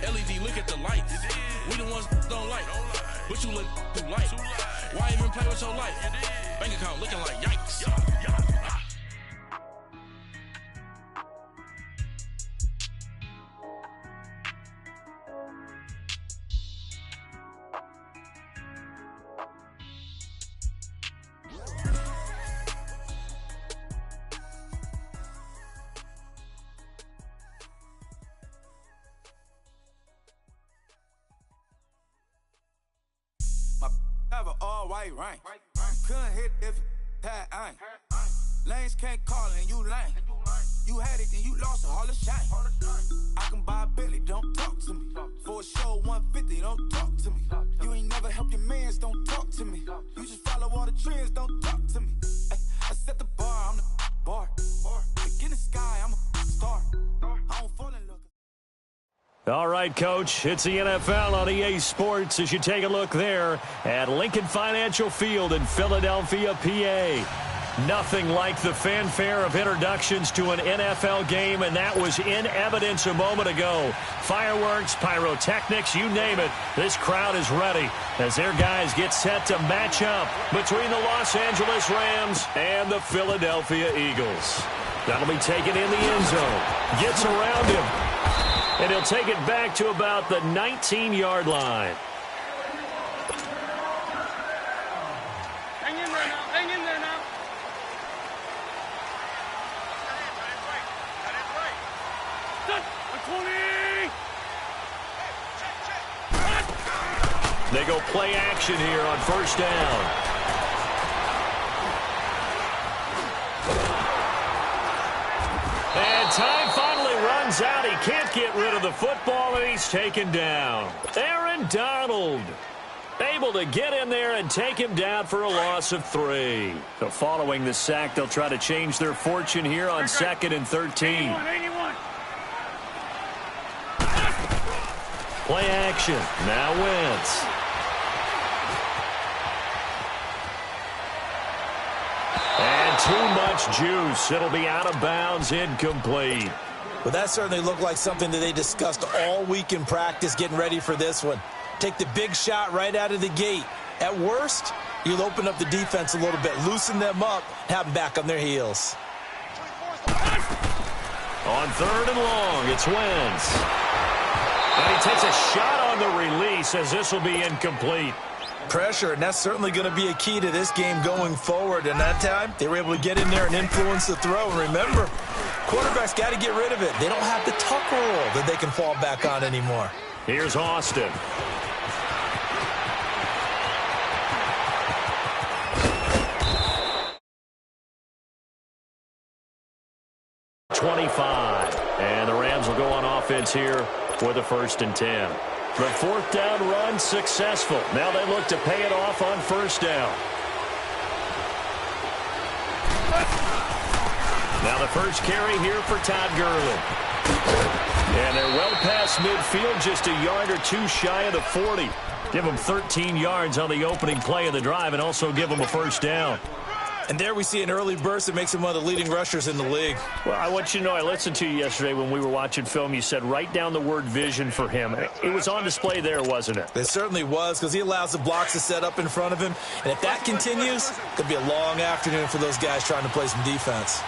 LED, look at the lights. We the ones don't like. But you look too light. Why even play with your life? Bank account looking like yikes. Have an all-white rank. Couldn't hit if it had ain't. Lanes can't call it and you lame. You had it and you lost it, all the shame. I can buy a Bentley, don't talk to me. For a show 150, don't talk to me. You ain't never helped your mans, don't talk to me. You just follow all the trends, don't talk to me. I set the bar, I'm the bar. Look in the sky, I'm a star. I don't fall in love. All right, Coach, it's the NFL on EA Sports as you take a look there at Lincoln Financial Field in Philadelphia, PA. Nothing like the fanfare of introductions to an NFL game, and that was in evidence a moment ago. Fireworks, pyrotechnics, you name it. This crowd is ready as their guys get set to match up between the Los Angeles Rams and the Philadelphia Eagles. That'll be taken in the end zone. Gets around him. And he'll take it back to about the 19-yard line. Hang in there now. Hang in there now. Got it. 20. They go play action here on first down. And time finally runs out. He can't get rid of the football, and he's taken down. Aaron Donald able to get in there and take him down for a loss of 3. So following the sack, they'll try to change their fortune here on 2nd and 13. 81. Play action. Now Wentz. And too much juice. It'll be out of bounds, incomplete. Well, that certainly looked like something that they discussed all week in practice getting ready for this one. Take the big shot right out of the gate. At worst, you'll open up the defense a little bit, loosen them up, have them back on their heels. On 3rd and long, it's Wentz. And he takes a shot on the release as this will be incomplete. Pressure, and that's certainly going to be a key to this game going forward. And that time, they were able to get in there and influence the throw. And remember, quarterbacks got to get rid of it. They don't have the tuck roll that they can fall back on anymore. Here's Austin. And the Rams will go on offense here with a 1st and 10. The 4th down run successful. Now they look to pay it off on 1st down. Now the first carry here for Todd Gurley. And they're well past midfield, just a yard or two shy of the 40. Give them 13 yards on the opening play of the drive and also give them a 1st down. And there we see an early burst that makes him one of the leading rushers in the league. Well, I want you to know, I listened to you yesterday when we were watching film. You said write down the word vision for him. It was on display there, wasn't it? It certainly was, because he allows the blocks to set up in front of him. And if that continues, it could be a long afternoon for those guys trying to play some defense.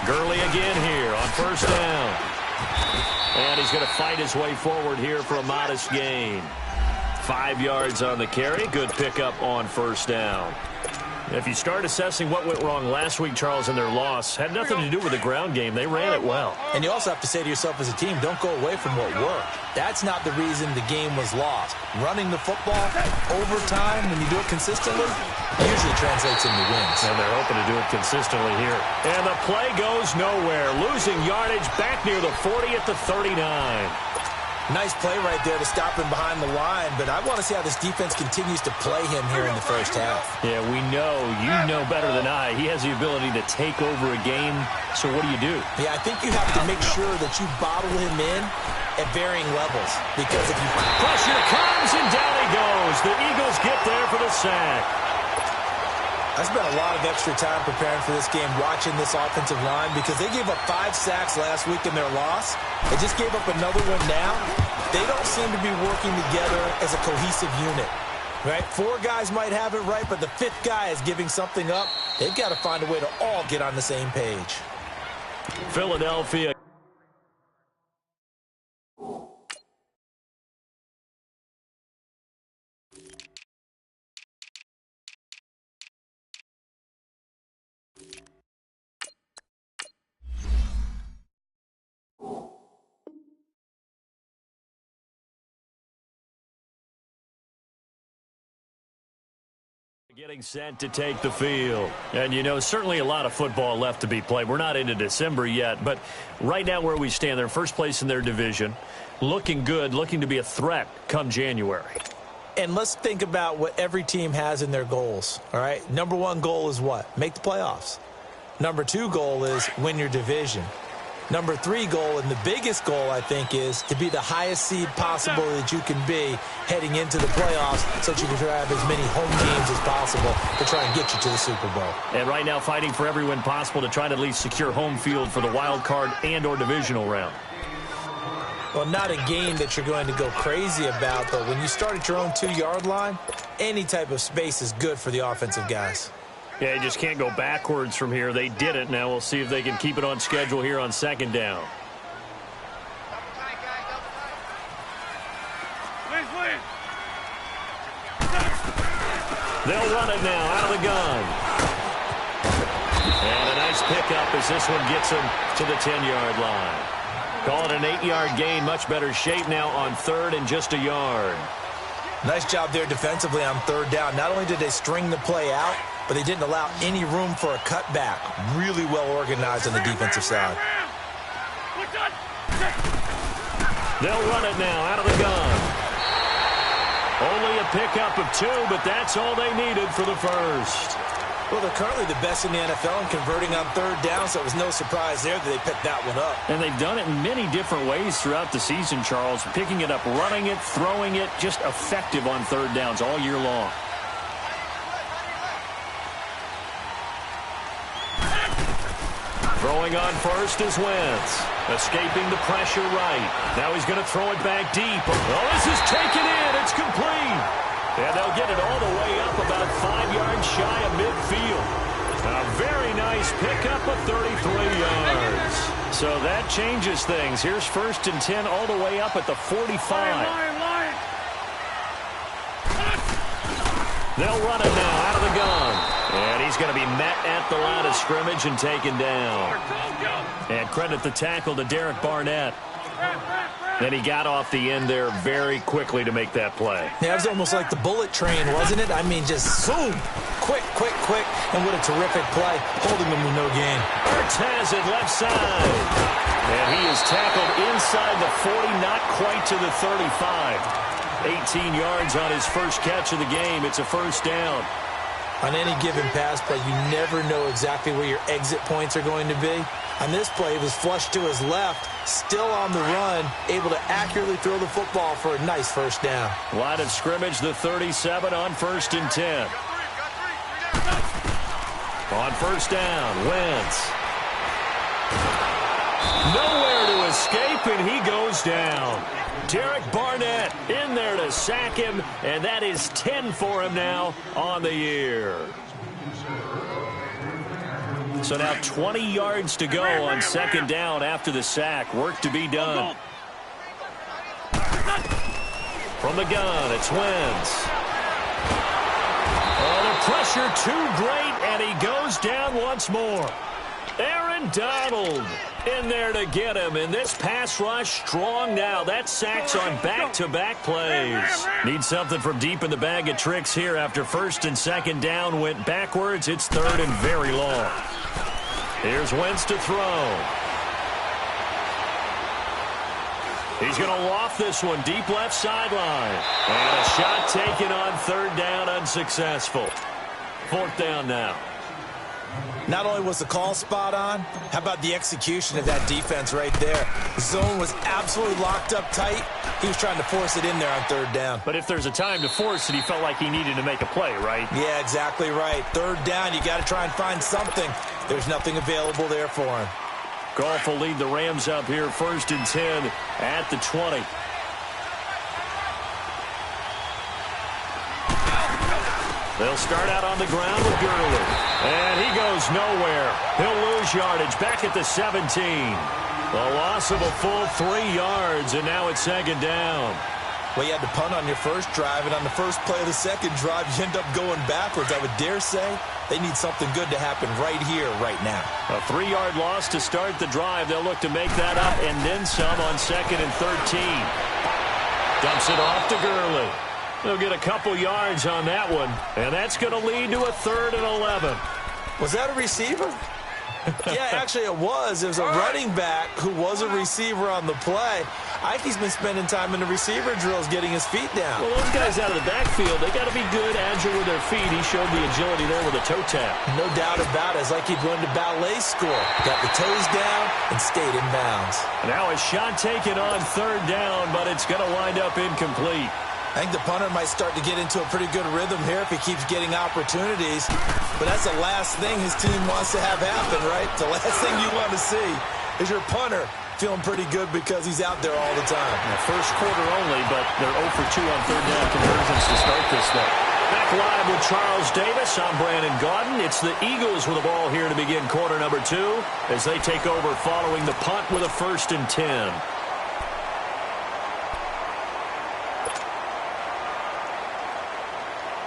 Gurley again here on 1st down. And he's going to fight his way forward here for a modest gain. 5 yards on the carry. Good pickup on 1st down. If you start assessing what went wrong last week, Charles, in their loss, had nothing to do with the ground game. They ran it well. And you also have to say to yourself as a team, don't go away from what worked. That's not the reason the game was lost. Running the football over time, when you do it consistently, usually translates into wins. And they're hoping to do it consistently here. And the play goes nowhere. Losing yardage back near the 40 at the 39. Nice play right there to stop him behind the line, but I want to see how this defense continues to play him here in the first half. Yeah, we know, you know better than I, he has the ability to take over a game, so what do? Yeah, I think you have to make sure that you bottle him in at varying levels, because if you... Pressure comes, and down he goes. The Eagles get there for the sack. I spent a lot of extra time preparing for this game watching this offensive line because they gave up 5 sacks last week in their loss. They just gave up another one now. They don't seem to be working together as a cohesive unit. Right? 4 guys might have it right, but the 5th guy is giving something up. They've got to find a way to all get on the same page. Philadelphia. Getting set to take the field. And, you know, certainly a lot of football left to be played. We're not into December yet, but right now where we stand, they're first place in their division, looking good, looking to be a threat come January. And let's think about what every team has in their goals, all right? Number 1 goal is what? Make the playoffs. Number 2 goal is win your division. Number 3 goal, and the biggest goal, I think, is to be the highest seed possible that you can be heading into the playoffs so that you can have as many home games as possible to try and get you to the Super Bowl. And right now fighting for every win possible to try to at least secure home field for the wild card and or divisional round. Well, not a game that you're going to go crazy about, but when you start at your own 2-yard line, any type of space is good for the offensive guys. Yeah, you just can't go backwards from here. They did it. Now we'll see if they can keep it on schedule here on 2nd down. They'll run it now out of the gun. And a nice pickup as this one gets him to the 10-yard line. Call it an 8-yard gain. Much better shape now on 3rd and just a yard. Nice job there defensively on 3rd down. Not only did they string the play out, but they didn't allow any room for a cutback. Really well organized on the defensive side. They'll run it now out of the gun. Only a pickup of 2, but that's all they needed for the first. Well, they're currently the best in the NFL in converting on 3rd down, so it was no surprise there that they picked that one up. And they've done it in many different ways throughout the season, Charles. Picking it up, running it, throwing it, just effective on 3rd downs all year long. Throwing on first is Wentz. Escaping the pressure right. Now he's going to throw it back deep. Oh, this is taken in. It's complete. And they'll get it all the way up about 5 yards shy of midfield. A very nice pickup of 33 yards. So that changes things. Here's 1st and 10 all the way up at the 45. They'll run it now out of the gun. And he's going to be met at the line of scrimmage and taken down. And credit the tackle to Derek Barnett. And he got off the end there very quickly to make that play. Yeah, it was almost like the bullet train, wasn't it? I mean, just zoom. Quick, quick, quick. And what a terrific play, holding them with no gain. Ertz has it left side. And he is tackled inside the 40, not quite to the 35. 18 yards on his first catch of the game. It's a 1st down. On any given pass play, you never know exactly where your exit points are going to be. On this play, it was flushed to his left, still on the run, able to accurately throw the football for a nice 1st down. Line of scrimmage, the 37 on 1st and 10. On 1st down, Wentz. Nowhere to escape, and he goes down. Derek Barnett in there to sack him, and that is 10 for him now on the year. So now 20 yards to go on 2nd down after the sack. Work to be done. From the gun, it's Wentz. Oh, the pressure too great, and he goes down once more. Aaron Donald in there to get him, and this pass rush strong now. That sacks on back-to-back plays. Need something from deep in the bag of tricks here after 1st and 2nd down went backwards. It's 3rd and very long. Here's Wentz to throw. He's going to loft this one deep left sideline. And a shot taken on 3rd down, unsuccessful. 4th down now. Not only was the call spot on, how about the execution of that defense right there? The zone was absolutely locked up tight. He was trying to force it in there on third down. But if there's a time to force it, he felt like he needed to make a play, right? Yeah, exactly right. Third down, you got to try and find something. There's nothing available there for him. Goff will lead the Rams up here 1st and 10 at the 20. They'll start out on the ground with Gurley. And he goes nowhere. He'll lose yardage back at the 17. A loss of a full 3 yards, and now it's 2nd down. Well, you had to punt on your first drive, and on the first play of the second drive, you end up going backwards. I would dare say they need something good to happen right here, right now. A 3-yard loss to start the drive. They'll look to make that up and then some on 2nd and 13. Dumps it off to Gurley. They'll get a couple yards on that one, and that's going to lead to a 3rd and 11. Was that a receiver? Yeah, actually it was. It was a running back who was a receiver on the play. I think he's been spending time in the receiver drills getting his feet down. Well, those guys out of the backfield, they got to be good, agile with their feet. He showed the agility there with a toe tap. No doubt about it. It's like he'd gone to ballet school. Got the toes down and stayed in bounds. Now a shot taken on 3rd down, but it's going to wind up incomplete. I think the punter might start to get into a pretty good rhythm here if he keeps getting opportunities. But that's the last thing his team wants to have happen, right? The last thing you want to see is your punter feeling pretty good because he's out there all the time. First quarter only, but they're 0 for 2 on 3rd down conversions to start this thing. Back live with Charles Davis. I'm Brandon Gaudin. It's the Eagles with the ball here to begin quarter number 2 as they take over following the punt with a 1st and 10.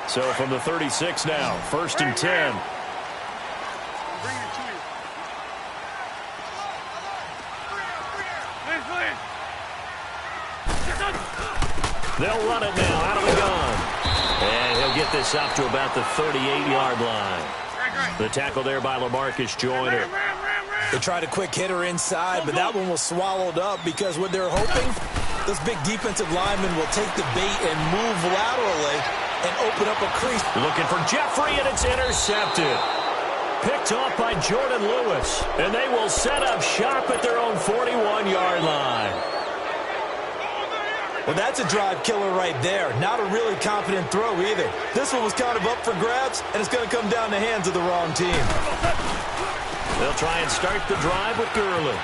So from the 36 now, 1st and 10. They'll run it now out of the gun. And he'll get this up to about the 38-yard line. The tackle there by LaMarcus Joyner. They tried a quick hitter inside, but that one was swallowed up because what they're hoping, those big defensive linemen will take the bait and move laterally and open up a crease. Looking for Jeffrey, and it's intercepted. Picked off by Jordan Lewis, and they will set up shop at their own 41-yard line. Well, that's a drive killer right there. Not a really confident throw either. This one was kind of up for grabs, and it's going to come down the hands of the wrong team. They'll try and start the drive with Gurley.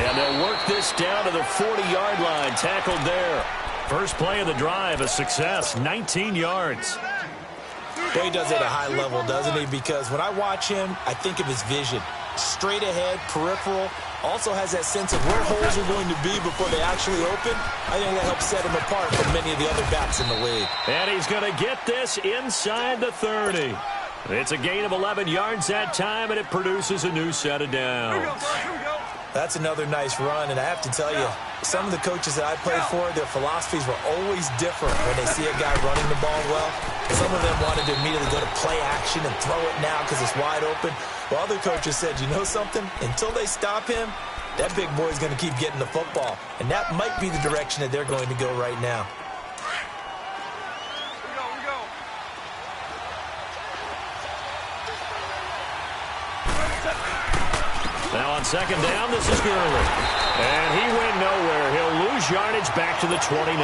And they'll work this down to the 40-yard line, tackled there. First play of the drive, a success, 19 yards. Boy, he does it at a high level, doesn't he? Because when I watch him, I think of his vision. Straight ahead, peripheral. Also has that sense of where holes are going to be before they actually open. I think that helps set him apart from many of the other backs in the league. And he's going to get this inside the 30. It's a gain of 11 yards that time, and it produces a new set of downs. That's another nice run, and I have to tell you, some of the coaches that I played for, their philosophies were always different when they see a guy running the ball well. Some of them wanted to immediately go to play action and throw it now because it's wide open. While other coaches said, you know something? Until they stop him, that big boy's going to keep getting the football. And that might be the direction that they're going to go right now. Now on 2nd down, this is Gurley. And he went nowhere. He'll lose yardage back to the 29.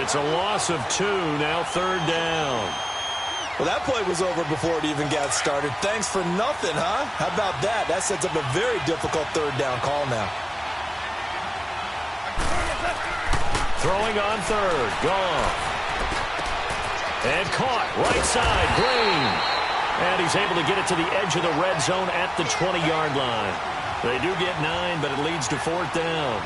It's a loss of 2, now 3rd down. Well, that play was over before it even got started. Thanks for nothing, huh? How about that? That sets up a very difficult 3rd down call now. Throwing on 3rd, Goff. And caught, right side, Green. And he's able to get it to the edge of the red zone at the 20-yard line. They do get 9, but it leads to 4th down.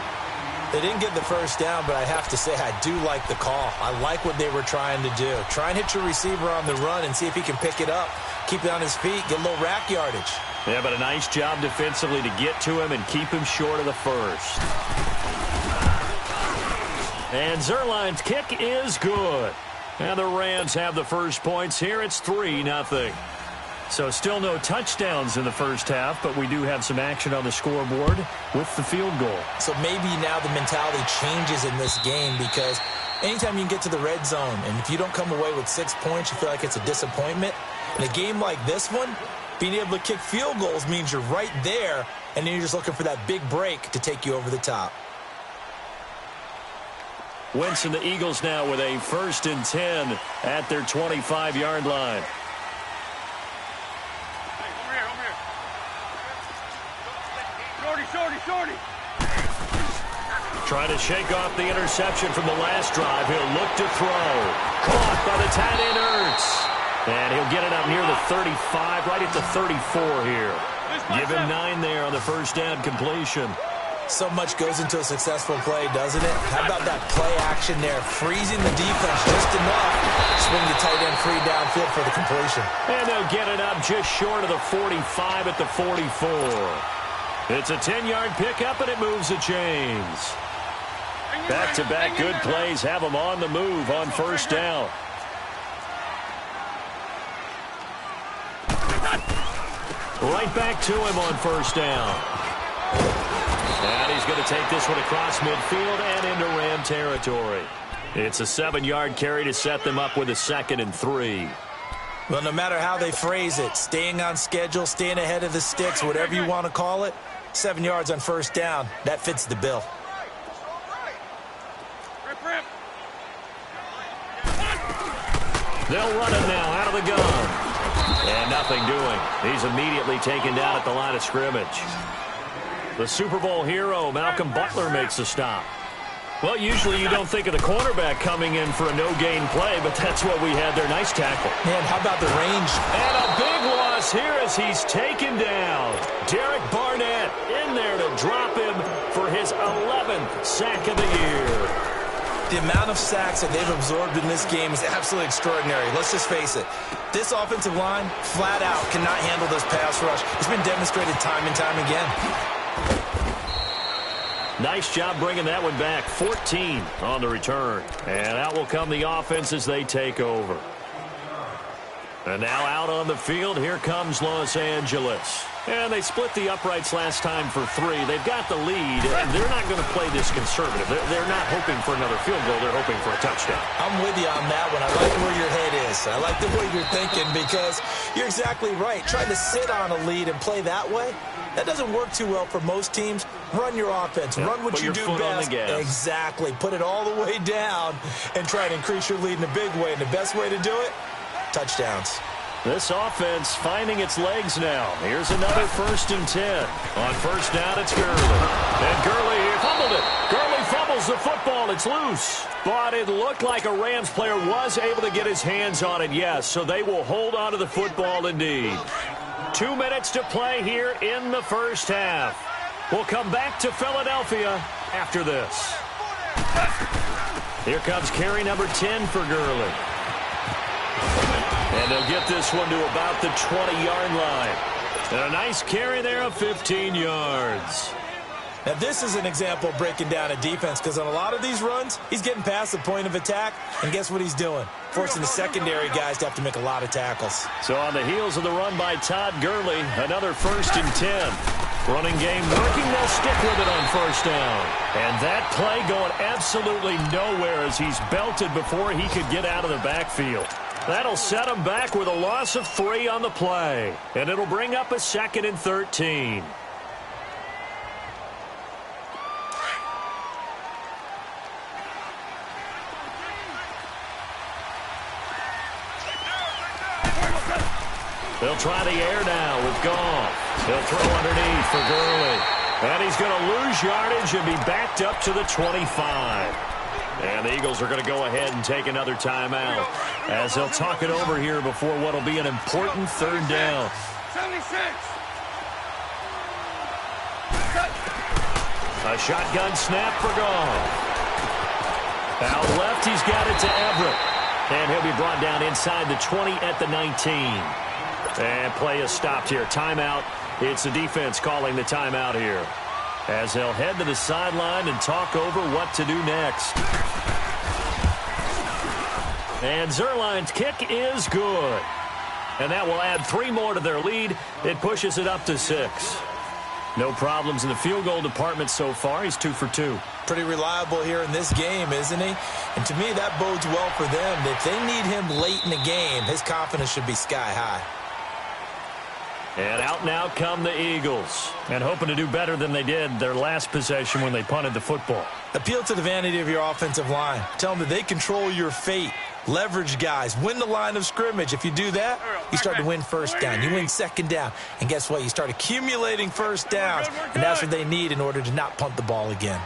They didn't get the first down, but I have to say I do like the call. I like what they were trying to do. Try and hit your receiver on the run and see if he can pick it up. Keep it on his feet, get a little rack yardage. Yeah, but a nice job defensively to get to him and keep him short of the first. And Zuerlein's kick is good. And the Rams have the first points here. It's 3-0. So still no touchdowns in the first half, but we do have some action on the scoreboard with the field goal. So maybe now the mentality changes in this game because anytime you can get to the red zone, and if you don't come away with 6 points, you feel like it's a disappointment. In a game like this one, being able to kick field goals means you're right there, and then you're just looking for that big break to take you over the top. Wentz and the Eagles now with a 1st and 10 at their 25-yard line. Shorty. Trying to shake off the interception from the last drive. He'll look to throw. Caught by the tight end Ertz. And he'll get it up near the 35, right at the 34 here. Give him 9 there on the first down completion. So much goes into a successful play, doesn't it? How about that play action there? Freezing the defense just enough. Swing the tight end free downfield for the completion. And they'll get it up just short of the 45 at the 44. It's a 10-yard pickup, and it moves the chains. Back-to-back good plays have them on the move on first down. Right back to him on first down. And he's going to take this one across midfield and into Ram territory. It's a 7-yard carry to set them up with a 2nd and 3. Well, no matter how they phrase it, staying on schedule, staying ahead of the sticks, whatever you want to call it, 7 yards on first down, that fits the bill. They'll run it now out of the gun. And nothing doing. He's immediately taken down at the line of scrimmage. The Super Bowl hero, Malcolm Butler, makes a stop. Well, usually you don't think of the cornerback coming in for a no-gain play, but that's what we had there. Nice tackle. Man, how about the range? And a big loss here as he's taken down. Derek Barnett in there to drop him for his 11th sack of the year. The amount of sacks that they've absorbed in this game is absolutely extraordinary. Let's just face it. This offensive line, flat out, cannot handle this pass rush. It's been demonstrated time and time again. Nice job bringing that one back. 14 on the return. And out will come the offense as they take over. And now out on the field, here comes Los Angeles. And they split the uprights last time for 3. They've got the lead, and they're not going to play this conservative. They're not hoping for another field goal. They're hoping for a touchdown. I'm with you on that one. I like where your head is. I like the way you're thinking because you're exactly right. Trying to sit on a lead and play that way, that doesn't work too well for most teams. Run your offense. Yeah, run what you do best. Exactly. Put it all the way down and try to increase your lead in a big way. And the best way to do it, touchdowns. This offense finding its legs now. Here's another 1st and 10. On first down, it's Gurley. And Gurley fumbled it. Gurley fumbles the football. It's loose. But it looked like a Rams player was able to get his hands on it, yes. So they will hold on to the football indeed. 2 minutes to play here in the first half. We'll come back to Philadelphia after this. Here comes carry number 10 for Gurley. And they'll get this one to about the 20-yard line. And a nice carry there of 15 yards. Now, this is an example of breaking down a defense because on a lot of these runs, he's getting past the point of attack. And guess what he's doing? Forcing the secondary guys to have to make a lot of tackles. So on the heels of the run by Todd Gurley, another 1st and 10. Running game working. They'll stick with it on first down. And that play going absolutely nowhere as he's belted before he could get out of the backfield. That'll set him back with a loss of 3 on the play. And it'll bring up a 2nd and 13. They'll try the air now with Goff. They'll throw underneath for Gurley. And he's going to lose yardage and be backed up to the 25. And the Eagles are going to go ahead and take another timeout as they'll talk it over here before what will be an important 3rd down. 76. A shotgun snap for Goff. Out left, he's got it to Everett. And he'll be brought down inside the 20 at the 19. And play is stopped here. Timeout. It's the defense calling the timeout here, as they'll head to the sideline and talk over what to do next. And Zuerlein's kick is good. And that will add 3 more to their lead. It pushes it up to 6. No problems in the field goal department so far. He's 2 for 2. Pretty reliable here in this game, isn't he? And to me, that bodes well for them. If they need him late in the game, his confidence should be sky high. And out now come the Eagles. And hoping to do better than they did their last possession when they punted the football. Appeal to the vanity of your offensive line. Tell them that they control your fate. Leverage guys. Win the line of scrimmage. If you do that, you start to win first down. You win second down. And guess what? You start accumulating first downs. And that's what they need in order to not punt the ball again.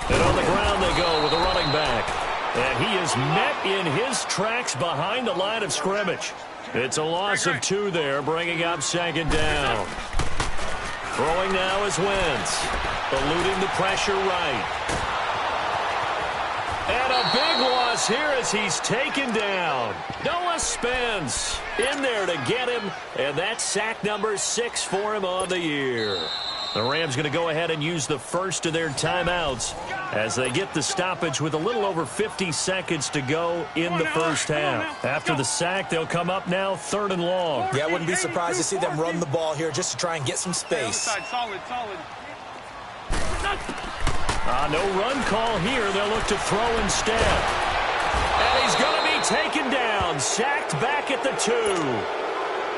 And on the ground they go with a running back. And he is met in his tracks behind the line of scrimmage. It's a loss of 2 there, bringing up second down. Throwing now is Wentz. Eluding the pressure right. And a big loss here as he's taken down. Noah Spence in there to get him. And that's sack number 6 for him on the year. The Rams going to go ahead and use the first of their timeouts as they get the stoppage with a little over 50 seconds to go in the first half. After the sack, they'll come up now 3rd and long. Yeah, I wouldn't be surprised to see them run the ball here just to try and get some space. Solid. No run call here. They'll look to throw instead. And he's going to be taken down. Sacked back at the 2.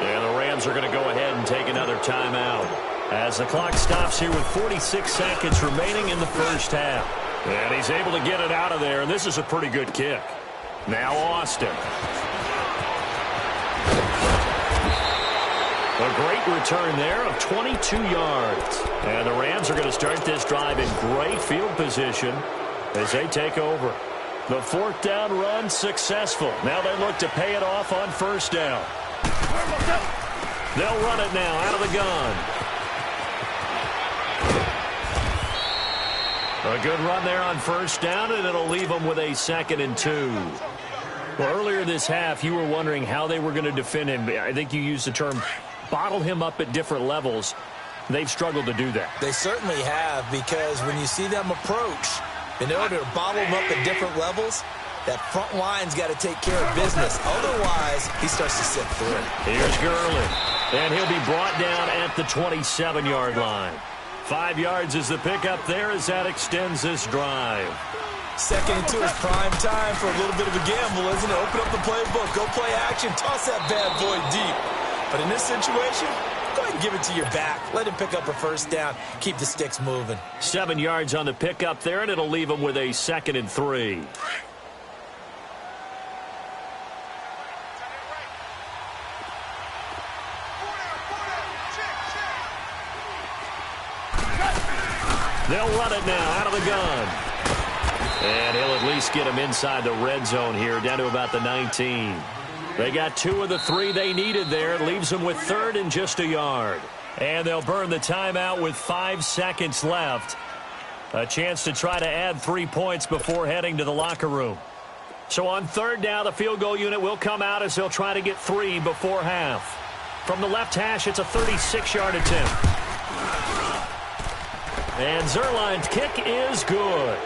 And the Rams are going to go ahead and take another timeout as the clock stops here with 46 seconds remaining in the first half. And he's able to get it out of there, and this is a pretty good kick. Now Austin. A great return there of 22 yards. And the Rams are going to start this drive in great field position as they take over. The 4th down run successful. Now they look to pay it off on first down. They'll run it now out of the gun. A good run there on first down, and it'll leave them with a 2nd and 2. Well, earlier this half, you were wondering how they were going to defend him. I think you used the term bottle him up at different levels. They've struggled to do that. They certainly have, because when you see them approach, in order to bottle them up at different levels, that front line's got to take care of business. Otherwise, he starts to slip through. Here's Gurley, and he'll be brought down at the 27-yard line. 5 yards is the pickup there as that extends this drive. 2nd and 2 is prime time for a little bit of a gamble, isn't it? Open up the playbook, go play action, toss that bad boy deep. But in this situation, go ahead and give it to your back. Let him pick up a first down. Keep the sticks moving. 7 yards on the pickup there, and it'll leave him with a 2nd and 3. They'll run it now out of the gun. And he'll at least get him inside the red zone here, down to about the 19. They got 2 of the 3 they needed there. It leaves them with 3rd and just a yard. And they'll burn the timeout with 5 seconds left. A chance to try to add 3 points before heading to the locker room. So on 3rd down, the field goal unit will come out as they'll try to get 3 before half. From the left hash, it's a 36-yard attempt. And Zuerlein's kick is good.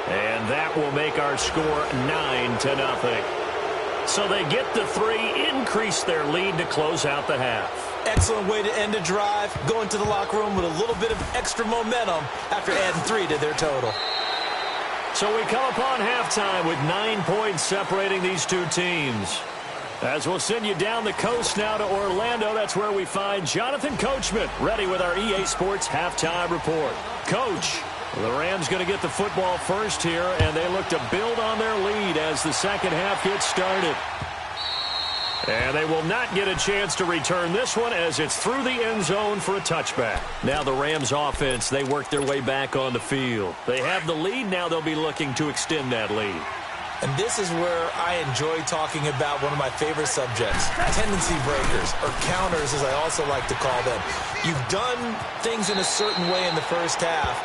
And that will make our score 9-0. So they get the 3, increase their lead to close out the half. Excellent way to end a drive. Go into the locker room with a little bit of extra momentum after adding 3 to their total. So we come upon halftime with 9 points separating these two teams. As we'll send you down the coast now to Orlando, that's where we find Jonathan Coachman, ready with our EA Sports Halftime Report. Coach, the Rams going to get the football first here, and they look to build on their lead as the second half gets started. And they will not get a chance to return this one as it's through the end zone for a touchback. Now the Rams offense, they work their way back on the field. They have the lead. Now they'll be looking to extend that lead. And this is where I enjoy talking about one of my favorite subjects, tendency breakers, or counters as I also like to call them. You've done things in a certain way in the first half,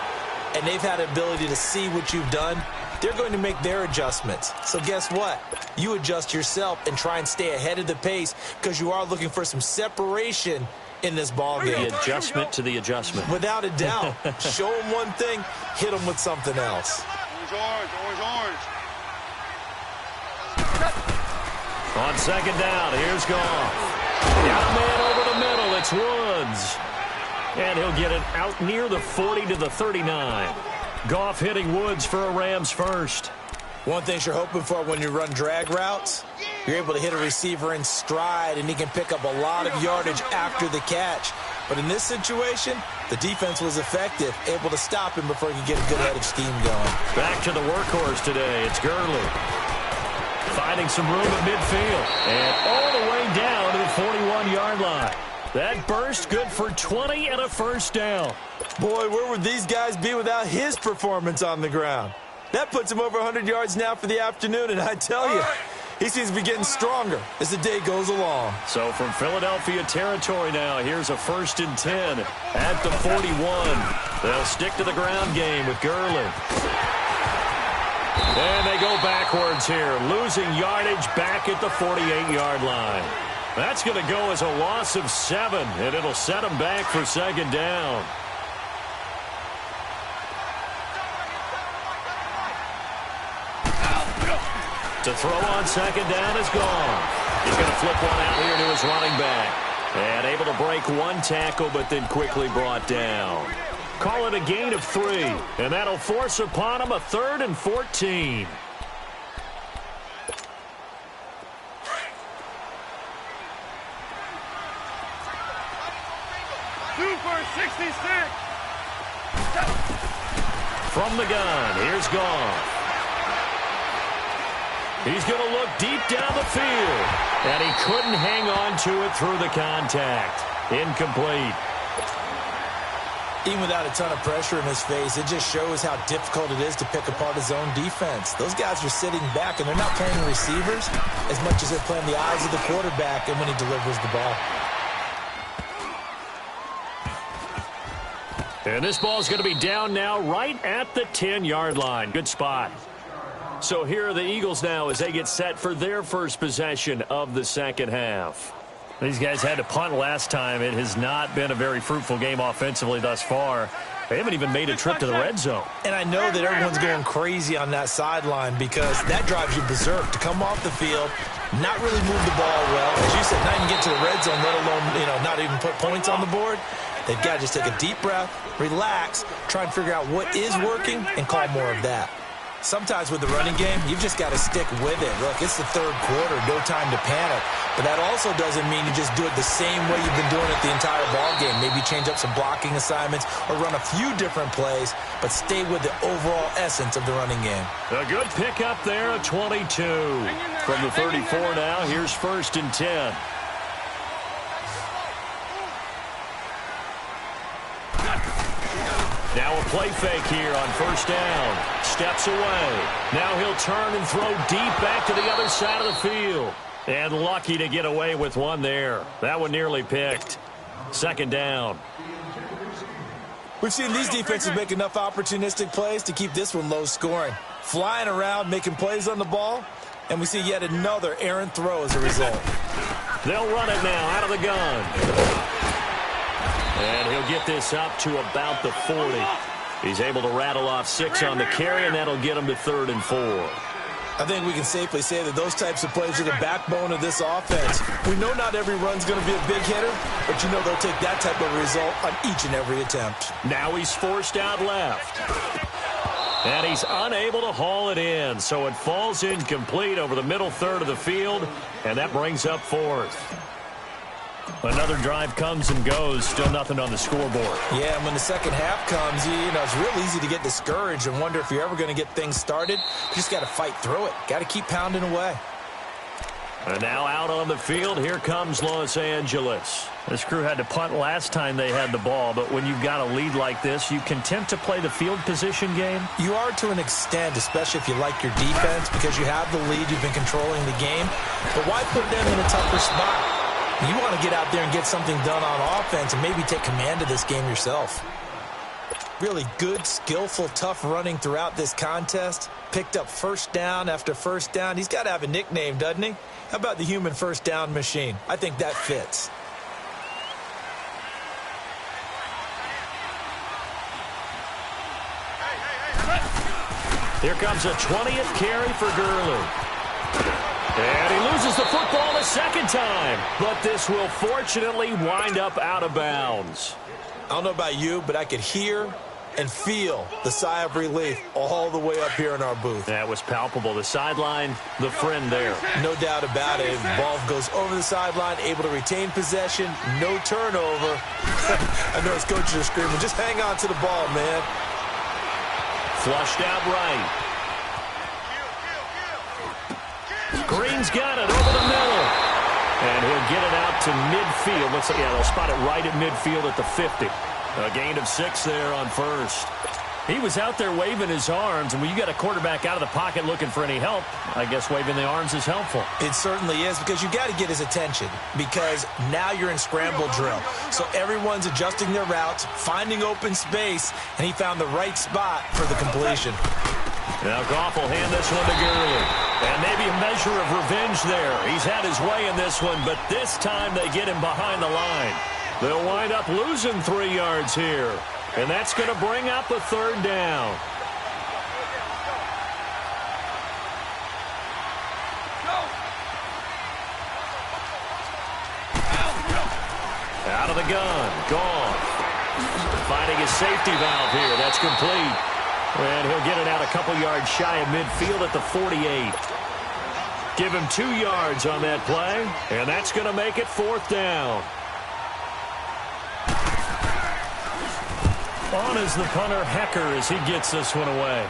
and they've had the ability to see what you've done. They're going to make their adjustments. So guess what? You adjust yourself and try and stay ahead of the pace because you are looking for some separation in this ball game. The adjustment to the adjustment. Without a doubt. Show them one thing, hit them with something else. Orange. On second down, here's Goff. Got a man over the middle. It's Woods. And he'll get it out near the 40 to the 39. Goff hitting Woods for a Rams first. One thing you're hoping for when you run drag routes, you're able to hit a receiver in stride, and he can pick up a lot of yardage after the catch. But in this situation, the defense was effective, able to stop him before he could get a good head of steam going. Back to the workhorse today. It's Gurley. Finding some room at midfield. And all the way down to the 41-yard line. That burst good for 20 and a first down. Boy, where would these guys be without his performance on the ground? That puts him over 100 yards now for the afternoon, and I tell you, he seems to be getting stronger as the day goes along. So from Philadelphia territory now, here's a 1st and 10 at the 41. They'll stick to the ground game with Gurley. And they go backwards here, losing yardage back at the 48-yard line. That's going to go as a loss of 7, and it'll set them back for second down. To throw on second down is gone. He's going to flip one out here to his running back. And able to break one tackle, but then quickly brought down. Call it a gain of 3, and that'll force upon him a 3rd and 14. From the gun, here's Goff. He's going to look deep down the field, and he couldn't hang on to it through the contact. Incomplete. Even without a ton of pressure in his face, it just shows how difficult it is to pick apart his own defense. Those guys are sitting back, and they're not playing receivers as much as they're playing the eyes of the quarterback and when he delivers the ball. And this ball's going to be down now right at the 10-yard line. Good spot. So here are the Eagles now as they get set for their first possession of the second half. These guys had to punt last time. It has not been a very fruitful game offensively thus far. They haven't even made a trip to the red zone. And I know that everyone's going crazy on that sideline because that drives you berserk to come off the field, not really move the ball well. As you said, not even get to the red zone, let alone, not even put points on the board. They've got to just take a deep breath, relax, try and figure out what is working, and call more of that. Sometimes with the running game, you've just got to stick with it. Look, it's the third quarter, no time to panic. But that also doesn't mean you just do it the same way you've been doing it the entire ball game. Maybe change up some blocking assignments or run a few different plays, but stay with the overall essence of the running game. A good pick up there, a 22. From the 34 now, here's 1st and 10. Now a play fake here on 1st down. Steps away. Now he'll turn and throw deep back to the other side of the field. And lucky to get away with one there. That one nearly picked. 2nd down. We've seen these defenses make enough opportunistic plays to keep this one low scoring. Flying around, making plays on the ball, and we see yet another errant throw as a result. They'll run it now out of the gun. And he'll get this up to about the 40. He's able to rattle off 6 on the carry, and that'll get him to 3rd and 4. I think we can safely say that those types of plays are the backbone of this offense. We know not every run's going to be a big hitter, but they'll take that type of result on each and every attempt. Now he's forced out left. And he's unable to haul it in, so it falls incomplete over the middle third of the field, and that brings up 4th. Another drive comes and goes, still nothing on the scoreboard. Yeah, and when the second half comes, it's real easy to get discouraged and wonder if you're ever going to get things started. You just got to fight through it. Got to keep pounding away. And now out on the field, here comes Los Angeles. This crew had to punt last time they had the ball, but when you've got a lead like this, you content to play the field position game? You are to an extent, especially if you like your defense, because you have the lead, you've been controlling the game. But why put them in a tougher spot? You want to get out there and get something done on offense and maybe take command of this game yourself. Really good, skillful, tough running throughout this contest. Picked up 1st down after 1st down. He's got to have a nickname, doesn't he? How about the human 1st down machine? I think that fits. Here comes a 20th carry for Gurley. And he loses the football a second time. But this will fortunately wind up out of bounds. I don't know about you, but I could hear and feel the sigh of relief all the way up here in our booth. That was palpable. The sideline, the friend there. No doubt about it. Ball goes over the sideline, able to retain possession, no turnover. I know his coaches are screaming, just hang on to the ball, man. Flushed out right. Green's got it over the middle. And he'll get it out to midfield. Looks like, yeah, they'll spot it right at midfield at the 50. A gain of 6 there on first. He was out there waving his arms, and when you got a quarterback out of the pocket looking for any help, I guess waving the arms is helpful. It certainly is, because you got to get his attention, because now you're in scramble drill. So everyone's adjusting their routes, finding open space, and he found the right spot for the completion. Now Goff will hand this one to Gurley. And maybe a measure of revenge there. He's had his way in this one, but this time they get him behind the line. They'll wind up losing 3 yards here. And that's going to bring up a third down. Out of the gun. Goff. Finding his safety valve here. That's complete. And he'll get it out a couple yards shy of midfield at the 48. Give him 2 yards on that play. And that's going to make it 4th down. On is the punter, Hecker, as he gets this one away.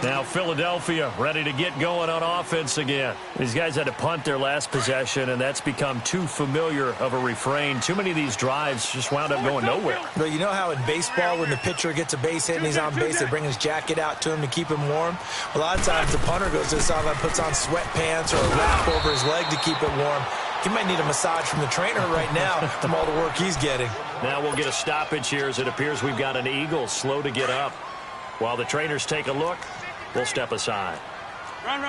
Now Philadelphia ready to get going on offense again. These guys had to punt their last possession, and that's become too familiar of a refrain. Too many of these drives just wound up going nowhere. But you know how in baseball, when the pitcher gets a base hit and he's on base, they bring his jacket out to him to keep him warm? A lot of times the punter goes to the sideline, puts on sweatpants or a wrap over his leg to keep it warm. He might need a massage from the trainer right now from all the work he's getting. Now we'll get a stoppage here as it appears we've got an Eagle slow to get up. While the trainers take a look, we'll step aside. Run.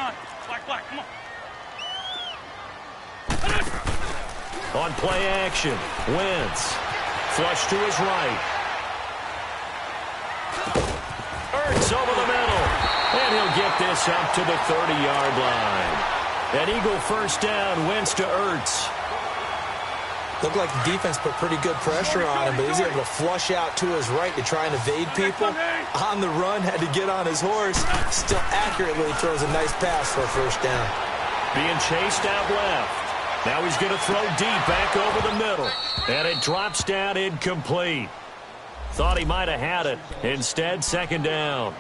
Black, come on. On play action, Wentz. Flush to his right. Ertz over the middle. And he'll get this up to the 30-yard line. An Eagle first down, Wentz to Ertz. Looked like the defense put pretty good pressure on him, but he's able to flush out to his right to try and evade people. On the run, had to get on his horse. Still accurately throws a nice pass for a first down. Being chased out left. Now he's going to throw deep back over the middle. And it drops down incomplete. Thought he might have had it. Instead, second down.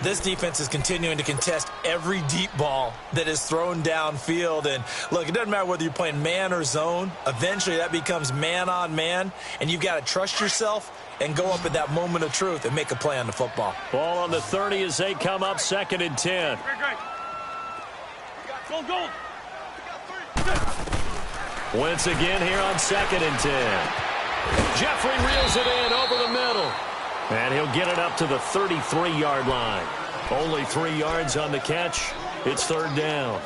This defense is continuing to contest every deep ball that is thrown downfield. And, look, it doesn't matter whether you're playing man or zone. Eventually, that becomes man-on-man, and you've got to trust yourself and go up at that moment of truth and make a play on the football. Ball on the 30 as they come up 2nd and 10. Goal. Wentz again here on 2nd and 10. Jeffrey reels it in over the middle. And he'll get it up to the 33-yard line. Only 3 yards on the catch. It's third down.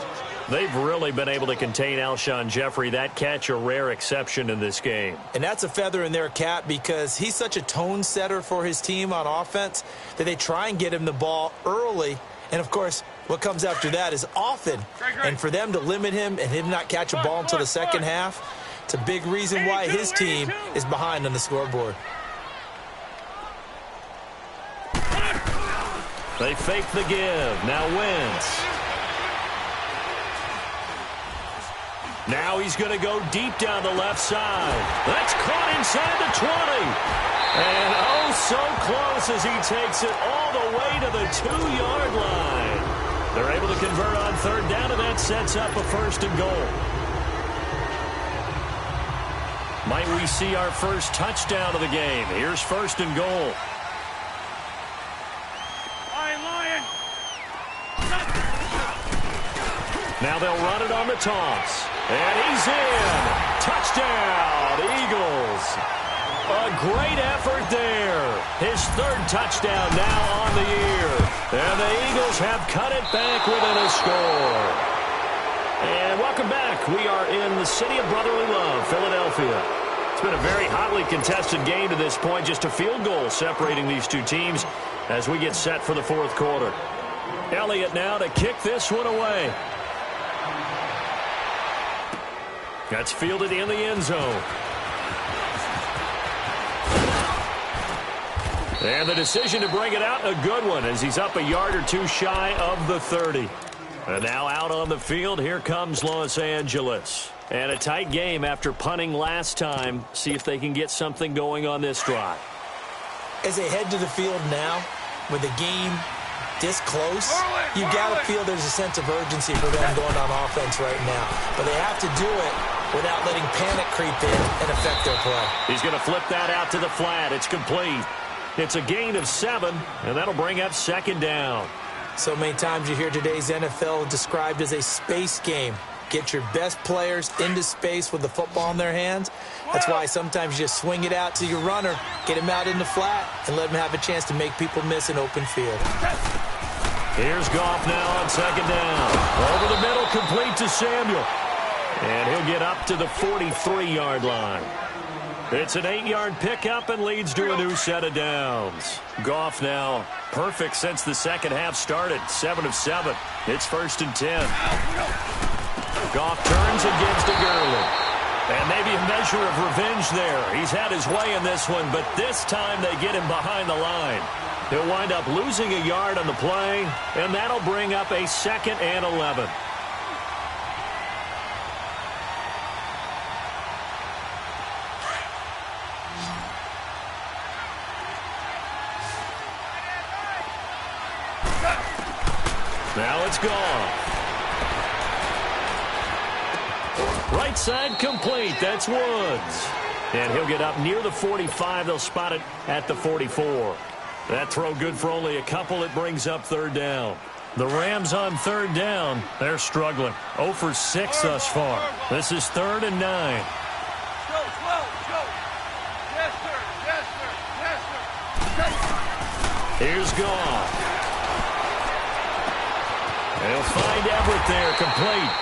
They've really been able to contain Alshon Jeffrey. That catch a rare exception in this game. And that's a feather in their cap because he's such a tone setter for his team on offense that they try and get him the ball early. And, of course, what comes after that is often. And for them to limit him and him not catch a ball until the second half, it's a big reason why his team is behind on the scoreboard. They fake the give. Now Wentz. Now he's going to go deep down the left side. That's caught inside the 20. And oh, so close as he takes it all the way to the 2-yard line. They're able to convert on third down, and that sets up a 1st and goal. Might we see our first touchdown of the game? Here's 1st and goal. Now they'll run it on the toss. And he's in. Touchdown, Eagles. A great effort there. His 3rd touchdown now on the year. And the Eagles have cut it back within a score. And welcome back. We are in the city of brotherly love, Philadelphia. It's been a very hotly contested game to this point. Just a field goal separating these two teams as we get set for the fourth quarter. Elliott now to kick this one away. That's fielded in the end zone. And the decision to bring it out, a good one, as he's up a yard or two shy of the 30. And now out on the field, here comes Los Angeles. And a tight game after punting last time. See if they can get something going on this drive. As they head to the field now, with the game this close, you got to feel there's a sense of urgency for them going on offense right now. But they have to do it without letting panic creep in and affect their play. He's going to flip that out to the flat. It's complete. It's a gain of 7, and that'll bring up second down. So many times you hear today's NFL described as a space game. Get your best players into space with the football in their hands. That's why sometimes you just swing it out to your runner, get him out in the flat, and let him have a chance to make people miss an open field. Here's Goff now on second down. Over the middle, complete to Samuel. And he'll get up to the 43-yard line. It's an 8-yard pickup and leads to a new set of downs. Goff now perfect since the second half started. 7 of 7. It's 1st and 10. Goff turns and gives to Gurley. And maybe a measure of revenge there. He's had his way in this one, but this time they get him behind the line. He'll wind up losing a yard on the play, and that'll bring up a 2nd and 11. Now it's gone. Right side complete. That's Woods. And he'll get up near the 45. They'll spot it at the 44. That throw good for only a couple. It brings up 3rd down. The Rams on 3rd down. They're struggling. 0 for 6 thus far. This is 3rd and 9. Yes, sir. Yes, sir. Yes, sir. Here's Goff. He'll find Everett there, complete.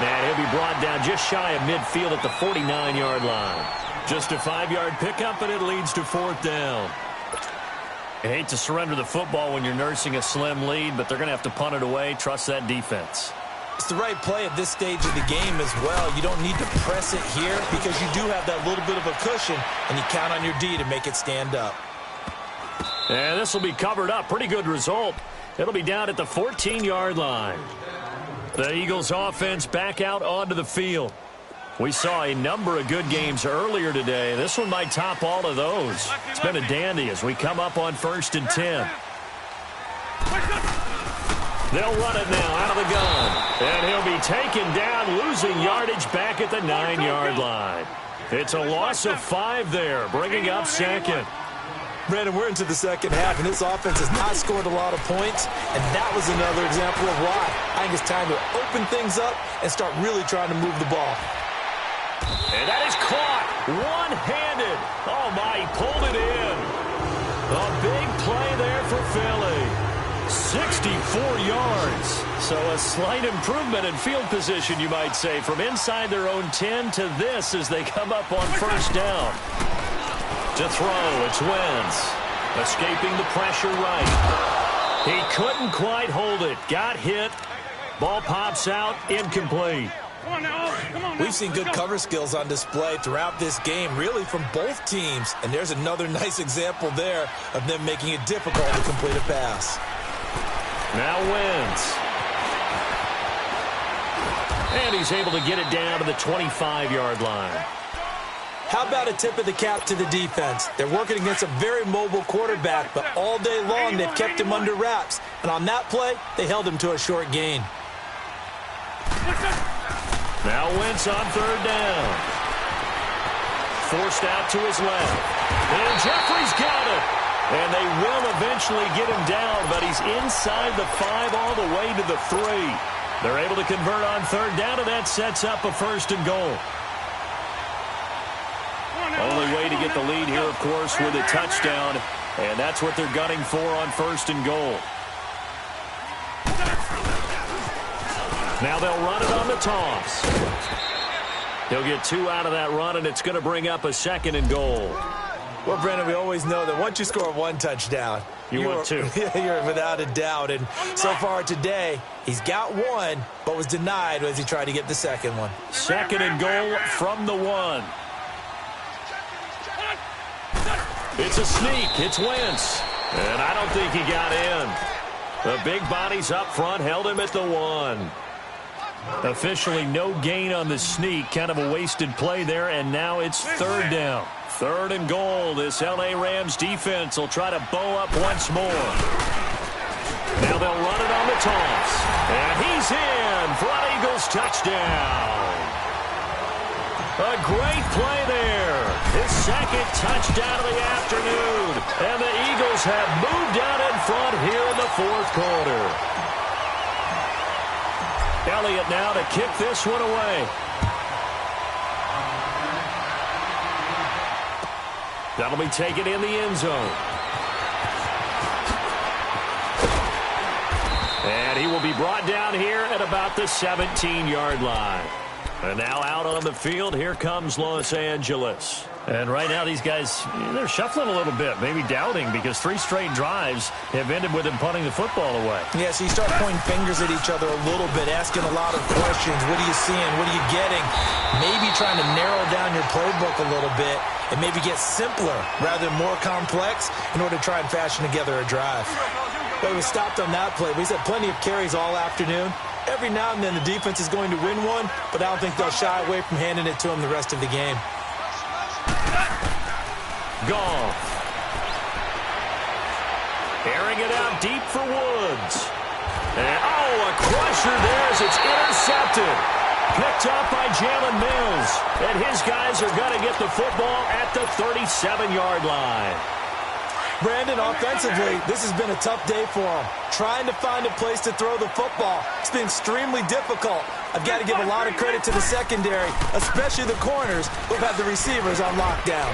And he'll be brought down just shy of midfield at the 49-yard line. Just a 5-yard pickup, and it leads to 4th down. I hate to surrender the football when you're nursing a slim lead, but they're going to have to punt it away. Trust that defense. It's the right play at this stage of the game as well. You don't need to press it here because you do have that little bit of a cushion, and you count on your D to make it stand up. And this will be covered up. Pretty good result. It'll be down at the 14-yard line. The Eagles offense back out onto the field. We saw a number of good games earlier today. This one might top all of those. It's been a dandy as we come up on 1st and 10. They'll run it now out of the gun. And he'll be taken down, losing yardage back at the 9-yard line. It's a loss of 5 there, bringing up 2nd. Brandon, we're into the second half, and this offense has not scored a lot of points, and that was another example of why. I think it's time to open things up and start really trying to move the ball. And that is caught one-handed. Oh, my, he pulled it in. A big play there for Philly. 64 yards. So a slight improvement in field position, you might say, from inside their own 10 to this as they come up on 1st down. To throw, it's Wentz. Escaping the pressure right. He couldn't quite hold it. Got hit. Ball pops out, incomplete. Come on now. Come on now. We've seen good cover skills on display throughout this game, really from both teams. And there's another nice example there of them making it difficult to complete a pass. Now Wentz. And he's able to get it down to the 25-yard line. How about a tip of the cap to the defense? They're working against a very mobile quarterback, but all day long they've kept him under wraps. And on that play, they held him to a short gain. Now Wentz on 3rd down. Forced out to his left. And Jeffrey's got it. And they will eventually get him down, but he's inside the 5 all the way to the 3. They're able to convert on 3rd down, and that sets up a 1st and goal. Only way to get the lead here, of course, with a touchdown, and that's what they're gunning for on 1st and goal. Now they'll run it on the toss. He'll get 2 out of that run, and it's going to bring up a 2nd and goal. Well, Brendan, we always know that once you score 1 touchdown, you want 2. You're without a doubt. And so far today, he's got 1, but was denied as he tried to get the 2nd one. 2nd and goal from the 1. It's a sneak. It's Wentz. And I don't think he got in. The big bodies up front held him at the 1. Officially no gain on the sneak. Kind of a wasted play there, and now it's 3rd down. 3rd and goal. This L.A. Rams defense will try to bow up once more. Now they'll run it on the toss. And he's in for an Eagles touchdown. A great play there. His 2nd touchdown of the afternoon. And the Eagles have moved out in front here in the 4th quarter. Elliott now to kick this one away. That'll be taken in the end zone. And he will be brought down here at about the 17-yard line. And now out on the field, here comes Los Angeles. And right now these guys, they're shuffling a little bit, maybe doubting, because 3 straight drives have ended with him punting the football away. Yeah, so you start pointing fingers at each other a little bit, asking a lot of questions. What are you seeing? What are you getting? Maybe trying to narrow down your playbook a little bit and maybe get simpler rather than more complex in order to try and fashion together a drive. But he was stopped on that play. But he's had plenty of carries all afternoon. Every now and then the defense is going to win one, but I don't think they'll shy away from handing it to him the rest of the game. Goff. Airing it out deep for Woods. And, a crusher there as it's intercepted. Picked up by Jalen Mills. And his guys are going to get the football at the 37-yard line. Brandon, offensively, this has been a tough day for him. Trying to find a place to throw the football. It's been extremely difficult. I've got to give a lot of credit to the secondary, especially the corners who've had the receivers on lockdown.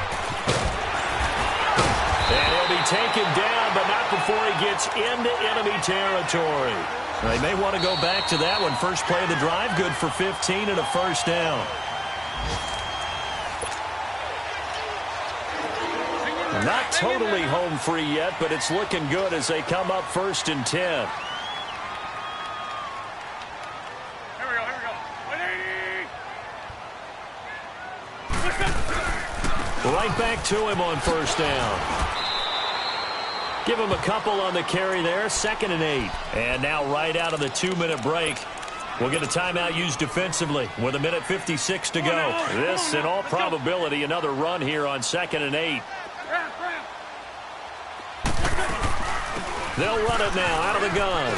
And he'll be taken down, but not before he gets into enemy territory. They may want to go back to that one. First play of the drive, good for 15 and a 1st down. Not totally home free yet, but it's looking good as they come up 1st and 10. Here we go. Right back to him on 1st down. Give him a couple on the carry there. 2nd and 8. And now right out of the 2-minute break, we'll get a timeout used defensively with 1:56 to go. This, in all probability, another run here on 2nd and 8. They'll run it now out of the gun.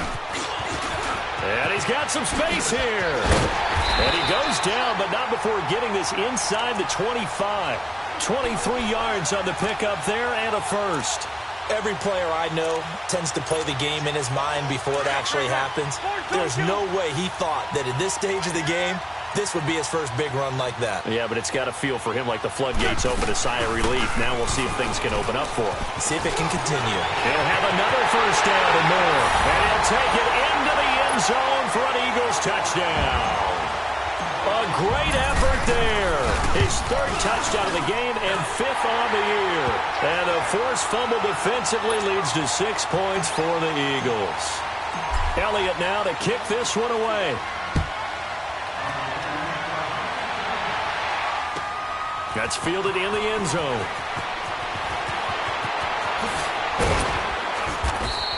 And he's got some space here. And he goes down, but not before getting this inside the 25. 23 yards on the pickup there and a 1st. Every player I know tends to play the game in his mind before it actually happens. There's no way he thought that at this stage of the game, this would be his first big run like that. Yeah, but it's got to feel for him like the floodgates open, a sigh of relief. Now we'll see if things can open up for him. See if it can continue. He'll have another 1st down and more. And he'll take it into the end zone for an Eagles touchdown. A great effort there. His 3rd touchdown of the game and 5th on the year. And a forced fumble defensively leads to 6 points for the Eagles. Elliott now to kick this one away. That's fielded in the end zone.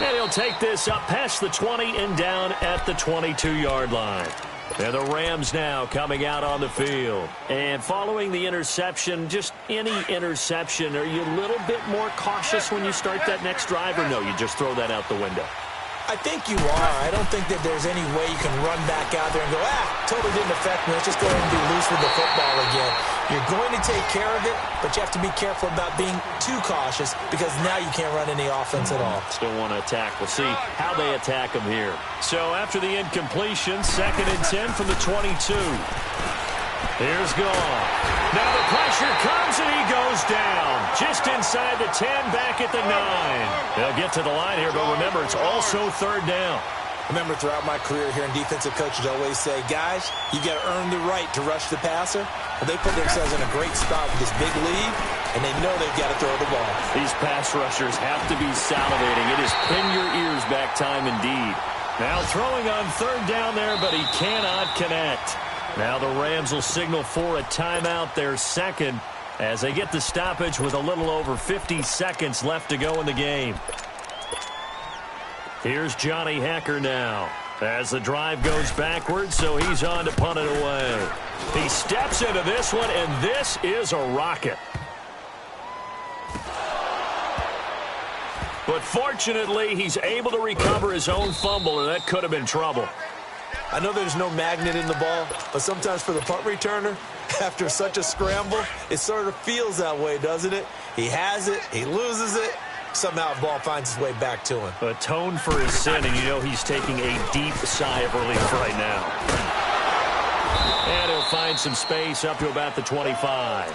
And he'll take this up past the 20 and down at the 22-yard line. And the Rams now coming out on the field. And following the interception, just any interception, are you a little bit more cautious when you start that next drive, or no, you just throw that out the window? I think you are. I don't think that there's any way you can run back out there and go, totally didn't affect me. Let's just go ahead and be loose with the football again. You're going to take care of it, but you have to be careful about being too cautious because now you can't run any offense at all. Still want to attack. We'll see how they attack them here. So after the incompletion, 2nd and 10 from the 22. Here's Goff. Now the pressure comes and he goes down. Just inside the 10, back at the 9. They'll get to the line here, but remember, it's also 3rd down. Remember, throughout my career here in defensive coaches always say, guys, you got to earn the right to rush the passer. Well, they put themselves in a great spot with this big lead, and they know they've got to throw the ball. These pass rushers have to be salivating. It is pin your ears back time indeed. Now throwing on third down there, but he cannot connect. Now the Rams will signal for a timeout, their second, as they get the stoppage with a little over 50 seconds left to go in the game. Here's Johnny Hekker now as the drive goes backwards, so he's on to punt it away. He steps into this one, and this is a rocket. But fortunately, he's able to recover his own fumble, and that could have been trouble. I know there's no magnet in the ball, but sometimes for the punt returner, after such a scramble, it sort of feels that way, doesn't it? He has it, he loses it. Somehow the ball finds its way back to him. Atone for his sin, and you know he's taking a deep sigh of relief right now. And he'll find some space up to about the 25.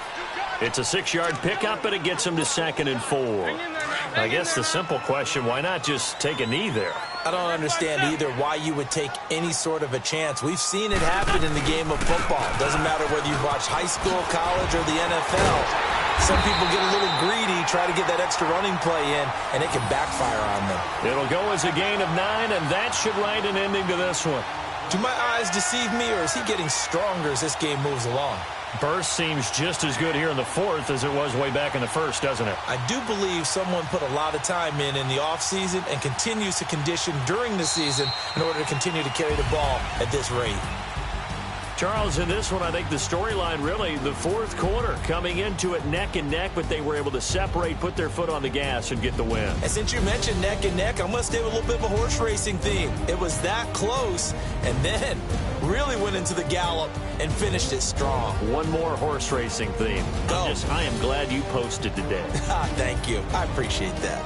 It's a 6-yard pickup, and it gets him to 2nd and 4. I guess the simple question, why not just take a knee there? I don't understand either why you would take any sort of a chance. We've seen it happen in the game of football. Doesn't matter whether you watch high school, college, or the NFL. Some people get a little greedy, try to get that extra running play in, and it can backfire on them. It'll go as a gain of 9, and that should write an ending to this one. Do my eyes deceive me, or is he getting stronger as this game moves along? Burst seems just as good here in the 4th as it was way back in the 1st, doesn't it? I do believe someone put a lot of time in the offseason and continues to condition during the season in order to continue to carry the ball at this rate. Charles, in this one, I think the storyline really, the 4th quarter, coming into it neck and neck, but they were able to separate, put their foot on the gas, and get the win. And since you mentioned neck and neck, I'm going to stay with a little bit of a horse racing theme. It was that close, and then really went into the gallop and finished it strong. One more horse racing theme. Go. I am glad you posted today. Thank you. I appreciate that.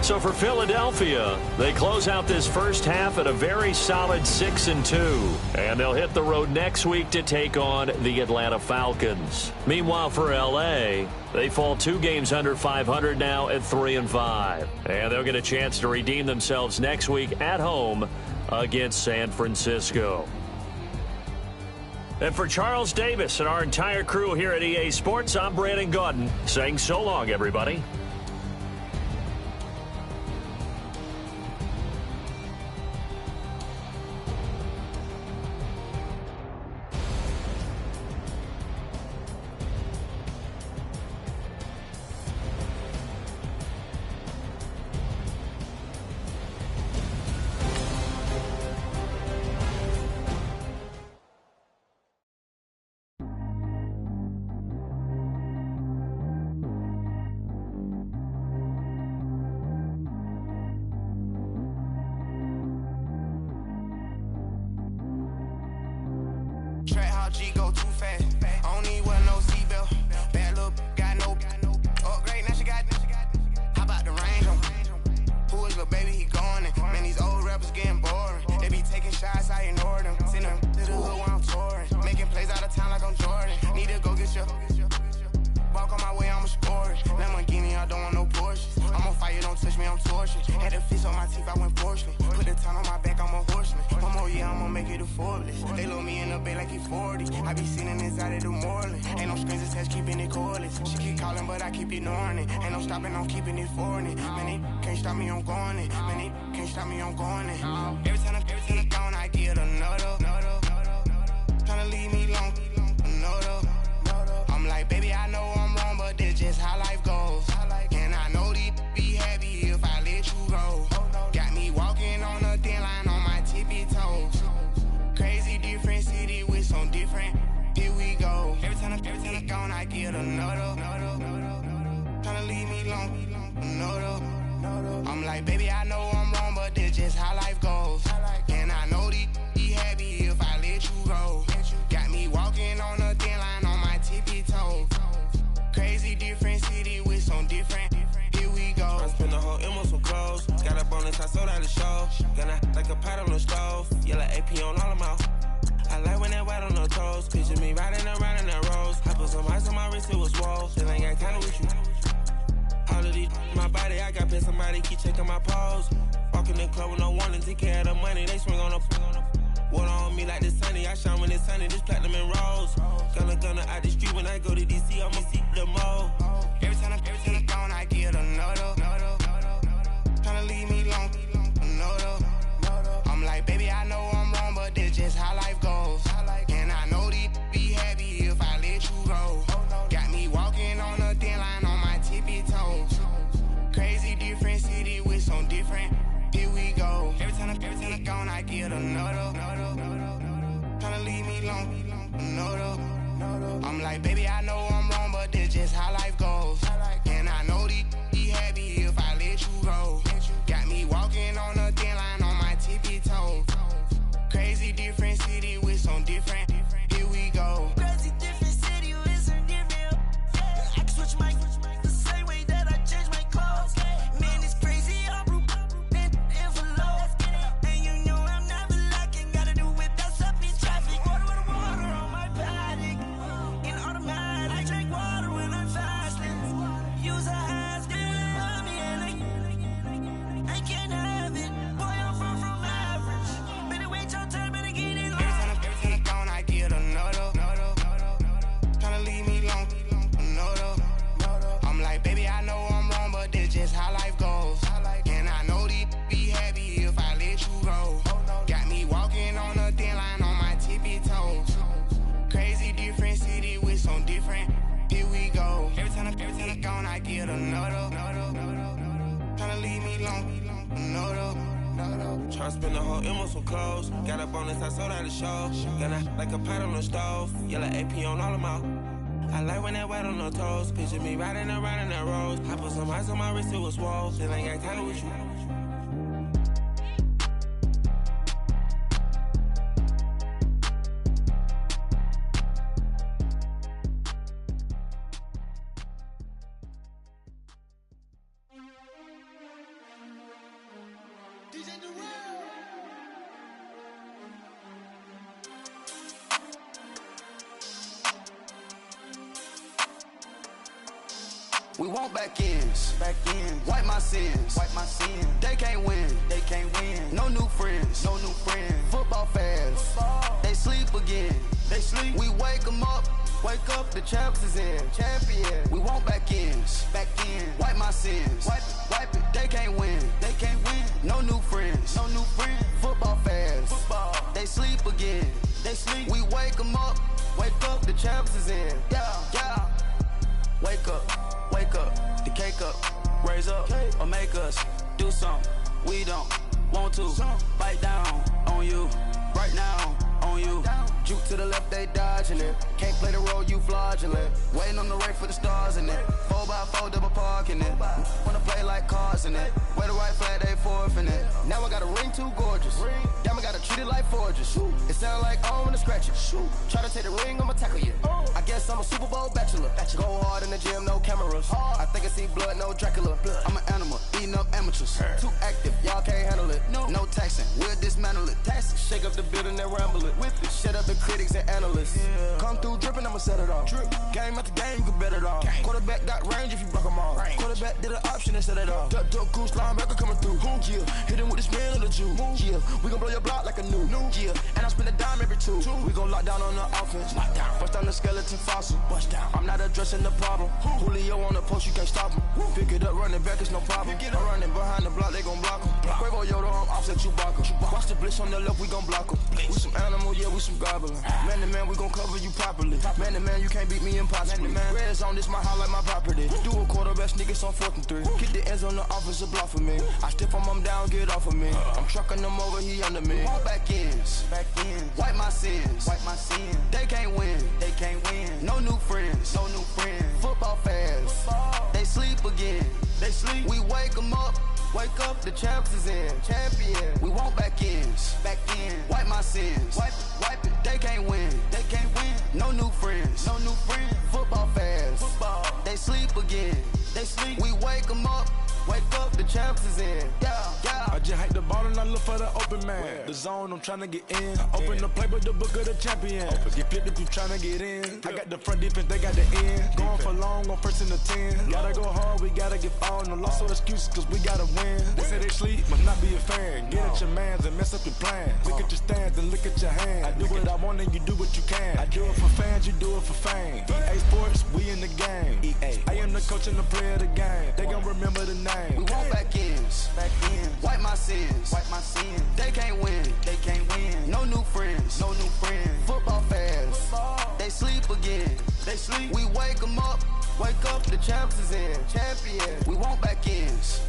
So for Philadelphia, they close out this first half at a very solid 6-2. And they'll hit the road next week to take on the Atlanta Falcons. Meanwhile, for L.A., they fall 2 games under 500 now at 3-5. And they'll get a chance to redeem themselves next week at home against San Francisco. And for Charles Davis and our entire crew here at EA Sports, I'm Brandon Gaudin saying so long, everybody. G go too fast. I don't need one no seatbelt. Bad little got no upgrade. Now she got. How about the range on? Who is the baby? He going in. Man, these old rappers getting boring. They be taking shots, I ignore them. Send them to the hood while I'm touring. Making plays out of town like I'm Jordan. Need to go get your. Walk on my way, I'ma score it. Lamborghini, I don't want no Porsches. I'm on fire, don't touch me, I'm tortured. Had the fish on my teeth, I went porcelain. Put the ton on my back, I'm a horseman. One more year, I'ma make it a Forbes. They load me in the bay like he 40. I be sitting inside of the Moreland. Ain't no strings attached, keeping it cordless. She keep calling, but I keep ignoring it. Ain't no stopping, I'm keeping it for it. Man, they can't stop me, I'm going it. Man, they can't stop me, I'm going it. Every time I'm gone, I get another. Tryna leave me long, another. I'm like, baby, I know I'm wrong, but this just how life goes. And I know these be happy if I let you go. Got me walking on a thin line on my tippy toes. Crazy different city with some different. Here we go. Every time I'm gone, I get another. Tryna leave me long, another. I'm like, baby, I know I'm wrong, but this just how life goes. And I know these be happy if I let you go. Got me walking on a thin line on my tippy toes. Crazy different city with some different. Here we go. I spend the whole M on some clothes. Got a bonus, I sold out the show. Gonna like a pot on the stove. Yellow AP on all of my. I like when that white on the toes. Picture me riding around in that rose. I put some ice on my wrist, it was swole. Still ain't got time with you. All of these, my body, I got pissed. Somebody keep checking my pose. walk in the club with no warning. Take care of the money, they swing on the water on me like the sunny. I shine when it's sunny, this platinum and rose. Gonna out the street when I go to DC, I'ma see the mall. Every time I'm gone, I get another. Tryna leave me alone, another. I'm like, baby, I know I'm wrong, but this just how life goes. And I know these be happy if I let you go. Got me walking on a thin line on my tippy toes. Crazy different city with some different. Here we go. Every time I'm gone, I get another. Tryna leave me alone, another. I'm like, baby, I know I'm wrong, but this just how life goes. And I know these be happy if I let you go. Got me walking on a thin line on my tippy toes. Crazy different city with some different. Here we go. Crazy different city with some different. I can switch my the same way that I change my clothes. Man, it's crazy. I'm in envelope. And you know I'm never lacking. Gotta do without stopping traffic. Water with water on my paddock. In automatic. I drink water when I'm fasting. Use a has to love me and I can't have it. Boy, I'm far from average. Better wait your turn, better get in line. Every time I'm gone, I get another. Tryna leave me alone, another. I'm like, baby, I know I'm wrong, but this just how life goes. And I know these be happy if I let you go. Got me walking on a thin line on my tippy toes. Crazy different city with some different. Here we go. Every time I'm gone, I get another. Tryna leave me alone, another. Tryna spend the whole M on some clothes. Got a bonus, I sold out the show. Got a, like a pot on the stove. Yellow AP on all of my. I like when that wet on the toes. Picture me riding around in that rose. I put some ice on my wrist, it was swole. Then I got time with you. We want back ends, wipe my sins, They can't win, No new friends, Football fans, they sleep again, We wake 'em up, the champs is in, champion. We want back ends, wipe my sins, wipe it. They can't win, No new friends, Football fans, they sleep again, We wake 'em up, the champs is in, yeah. Wake up, the cake up, raise up, or make us do something we don't want to. Bite down on you, right now on you. Juke to the left, they dodging it. Can't play the role, you fraudulent. Waiting on the race for the stars in it. 4x4 double parking it. Wanna play like cars in it. Wear the white flag, they forfeiting it. Now I got a ring too gorgeous. Damn, I gotta treat it like forges. It sound like I'm gonna scratch it. Try to take the ring, I'ma tackle you. I guess I'm a Super Bowl bachelor. Go hard in the gym, no cameras. I think I see blood, no Dracula. I'm an animal, eating up amateurs. Too active, y'all can't handle it. No taxing, we'll dismantle it. Shake up the building and ramble it. Whip it, shut up the critics and analysts. Come through dripping, I'ma set it off. Game after game, you can bet it off. Quarterback got range if you block them off. Quarterback did an option and set it off. Duck goose linebacker coming through. Yeah, hit him with the spin of the Jew. Yeah, we gon' blow your block like a new. Yeah, and I spend a dime every two. We gon' lock down on the offense. Bust down the skeleton fossil. I'm not addressing the problem. Julio on the post, you can't stop him. Pick it up, running back, it's no problem. I'm running behind the block, they gon' block him. Quavo Yoda, I'm offset Chewbacca. Watch the blitz on the left, we gon' block him. We some animal, yeah, we some goblin. Man to man, we gon' cover you properly. Man to man, you can't beat me impossibly. Red zone, this my house like my property. Do a quarterback sneakers on 4th and 3. Get the ends on the offensive block for me. I step on him down, get off of me. I'm trucking them over, he under me. Walk back ends, wipe my sins, They can't win, No new friends, Football fans, they sleep again, We wake 'em up, the champs is in, champion. We want back ends, wipe my sins, wipe it. They can't win, No new friends, Football fans, they sleep again, We wake 'em up, the champs is in. I just hate the ball and I look for the open man. The zone, I'm tryna get in. Open the playbook, the book of the champion. Get flipped if you tryna get in. I got the front defense, they got the end. Going for long, on first and the 10. Gotta go hard, we gotta get all. No loss or excuses, cause we gotta win. They say they sleep, must not be a fan. Get at your mans and mess up your plans. Look at your stands and look at your hands. I do what I want and you do what you can. I do it for fans, you do it for fame. EA Sports, we in the game. I am the coach and the player of the game. They gon' remember the name. We want back ends. Wipe my sins. They can't win. No new friends. Football fans. They sleep again. We wake them up. Wake up, the champs is in. Champion. We want back ends.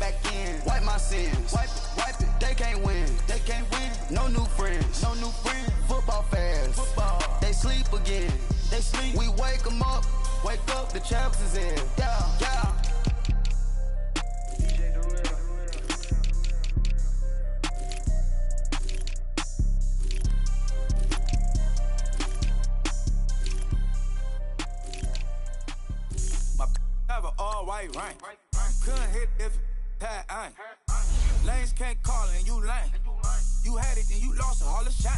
Wipe my sins. Wipe it. They can't win. No new friends. Football fans. They sleep again. We wake them up. Wake up, the champs is in. Yeah. Have an all-white rank. Couldn't hit if it had ain't. Lanes can't call it and you lame. You had it and you lost it, all the shame.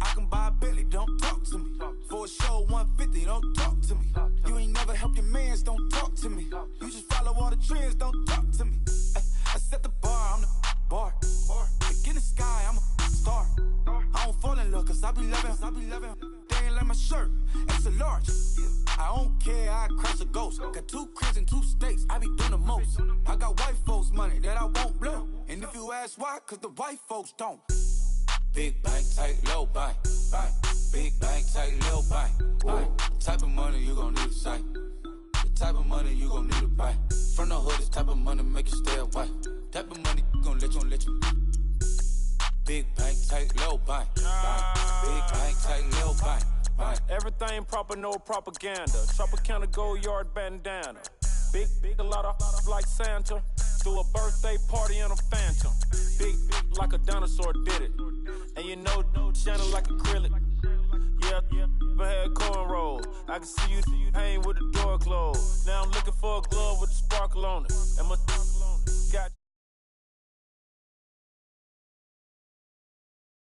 I can buy a Billy, don't talk to me. For a show 150, don't talk to me. You ain't never helped your mans, don't talk to me. You just follow all the trends, don't talk to me. I set the bar, I'm the bar. Like in the sky, I'm a star. I don't fall in love cause I be loving. They ain't like my shirt, it's a large. I don't care, I crash a ghost. Got 2 cribs and 2 states, I be doing the most. I got white folks money that I won't blow. And if you ask why, cause the white folks don't. Big bank, tight, low bank. Big bank, tight, low bank. Type of money you gon' need to sight. The type of money you gon' need to buy. From the hood, this type of money make you stay away. Type of money gon' let you. Big bank, tight, low bank. Big bank, tight, low bank. Everything proper, no propaganda. Tropicana gold yard bandana. Big, a lot of like Santa. Threw a birthday party in a phantom. Big like a dinosaur did it. And you know, shining like acrylic. Yeah, I had cornrows. I can see you hang with the door closed. Now I'm looking for a glove